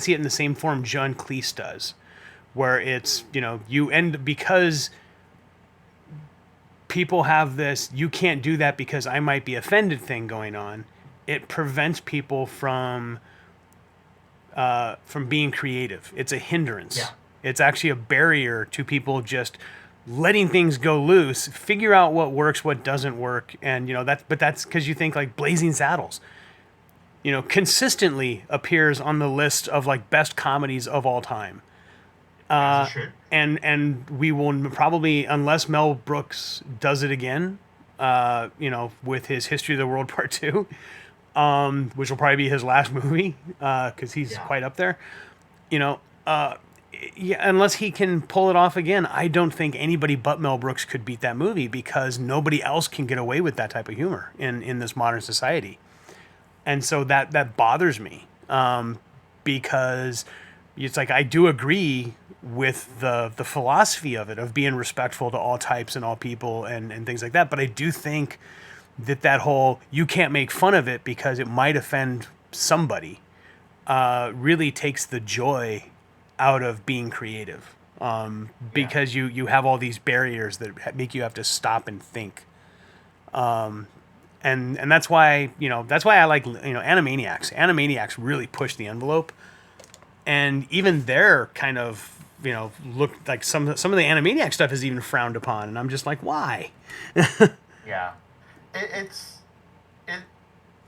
see it in the same form John Cleese does, where it's, you end because people have this, you can't do that because I might be offended thing going on. It prevents people from being creative. It's a hindrance. Yeah. It's actually a barrier to people just letting things go loose, figure out what works, what doesn't work, and that's because you think like Blazing Saddles, consistently appears on the list of like best comedies of all time. As it should. And we will probably, unless Mel Brooks does it again, with his History of the World Part Two, which will probably be his last movie, because he's Yeah. quite up there. You know, yeah, unless he can pull it off again, I don't think anybody but Mel Brooks could beat that movie because nobody else can get away with that type of humor in this modern society. And so that bothers me, because it's like I do agree with the philosophy of it, of being respectful to all types and all people and things like that. But I do think that whole you can't make fun of it because it might offend somebody really takes the joy out of being creative, Yeah. because you have all these barriers that make you have to stop and think. And that's why I like Animaniacs. Animaniacs really push the envelope, and even they're kind of look like some of the Animaniac stuff is even frowned upon, and I'm just like, why? Yeah. It's it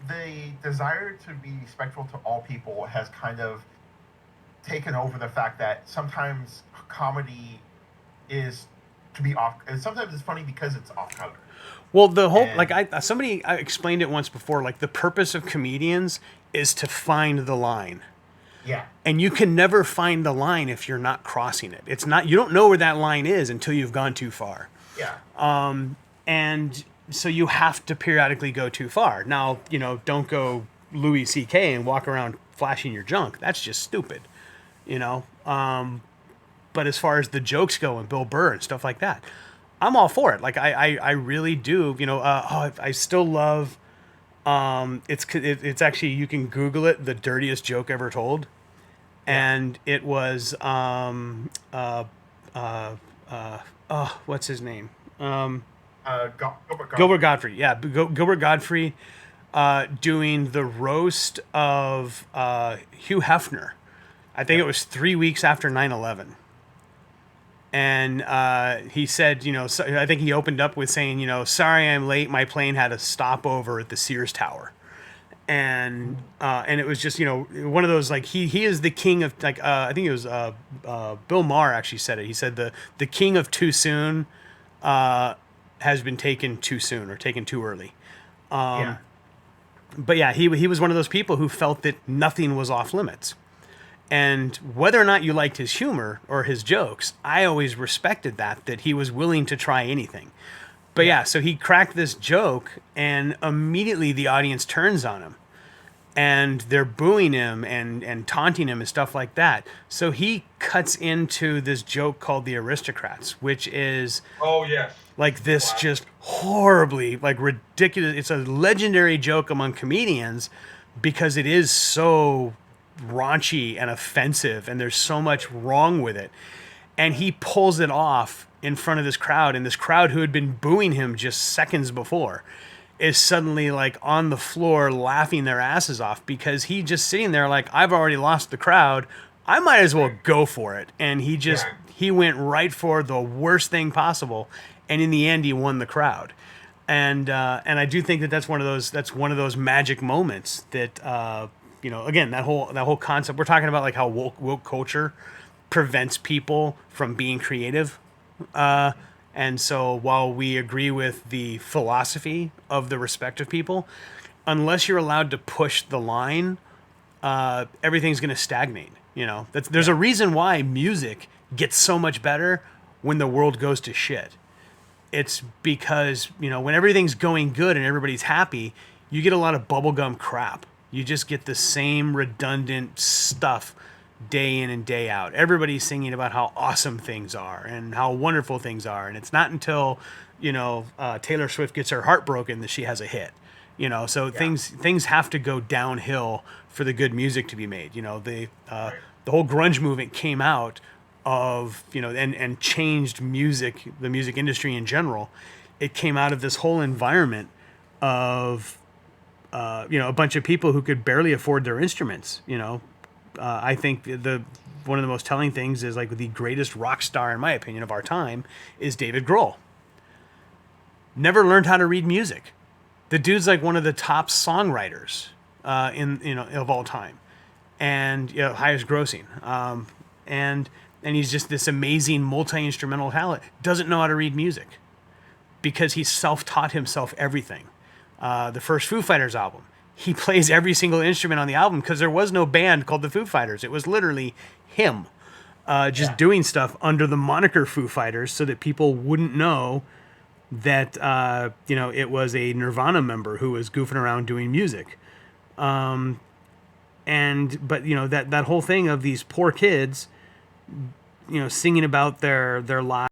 the desire to be respectful to all people has kind of taken over the fact that sometimes comedy is to be off, and sometimes it's funny because it's off color. Well, the whole like And I explained it once before. Like the purpose of comedians is to find the line, yeah, and you can never find the line if you're not crossing it. It's not, you don't know where that line is until you've gone too far. yeah, And so you have to periodically go too far. Now, don't go Louis C.K. and walk around flashing your junk. That's just stupid, you know. But as far as the jokes go and Bill Burr and stuff like that, I'm all for it. Like I really do. I still love. It's actually, you can Google it, the dirtiest joke ever told, yeah. and it was what's his name? Gilbert Gilbert Gottfried. Godfrey. Yeah, Gilbert Godfrey doing the roast of Hugh Hefner. I think it Yep. was 3 weeks after 9/11. And he said, so, I think he opened up with saying, sorry I'm late. My plane had a stopover at the Sears Tower. And it was just, one of those, like, he is the king of, like, I think it was Bill Maher actually said it. He said the king of too soon has been taken too soon or taken too early. Yeah, But yeah, he was one of those people who felt that nothing was off limits. And whether or not you liked his humor or his jokes, I always respected that he was willing to try anything. But yeah, yeah, so he cracked this joke, and immediately the audience turns on him. And they're booing him and taunting him and stuff like that. So he cuts into this joke called The Aristocrats, which is Oh yes. like this Classic. just horribly like ridiculous. It's a legendary joke among comedians because it is so raunchy and offensive, and there's so much wrong with it. And he pulls it off in front of this crowd, and this crowd who had been booing him just seconds before is suddenly like on the floor laughing their asses off because he just sitting there like, I've already lost the crowd, I might as well go for it. And Yeah, he went right for the worst thing possible, and in the end he won the crowd. And I do think that's one of those magic moments that again, that whole concept we're talking about, like how woke culture prevents people from being creative. And so while we agree with the philosophy of the respect of people, unless you're allowed to push the line, everything's going to stagnate. There's a yeah, reason why music gets so much better when the world goes to shit. It's because, when everything's going good and everybody's happy, you get a lot of bubblegum crap. You just get the same redundant stuff day in and day out. Everybody's singing about how awesome things are and how wonderful things are. And it's not until, Taylor Swift gets her heart broken that she has a hit. So Yeah. things have to go downhill for the good music to be made. Right. The whole grunge movement came out of and changed the music industry in general. It came out of this whole environment of a bunch of people who could barely afford their instruments. I think the one of the most telling things is like the greatest rock star, in my opinion, of our time is David Grohl. Never learned how to read music. The dude's like one of the top songwriters in of all time, and highest grossing. And he's just this amazing multi instrumental talent. Doesn't know how to read music because he self taught himself everything. The first Foo Fighters album, he plays every single instrument on the album because there was no band called the Foo Fighters. It was literally him just Yeah. doing stuff under the moniker Foo Fighters so that people wouldn't know that it was a Nirvana member who was goofing around doing music. But that whole thing of these poor kids, singing about their lives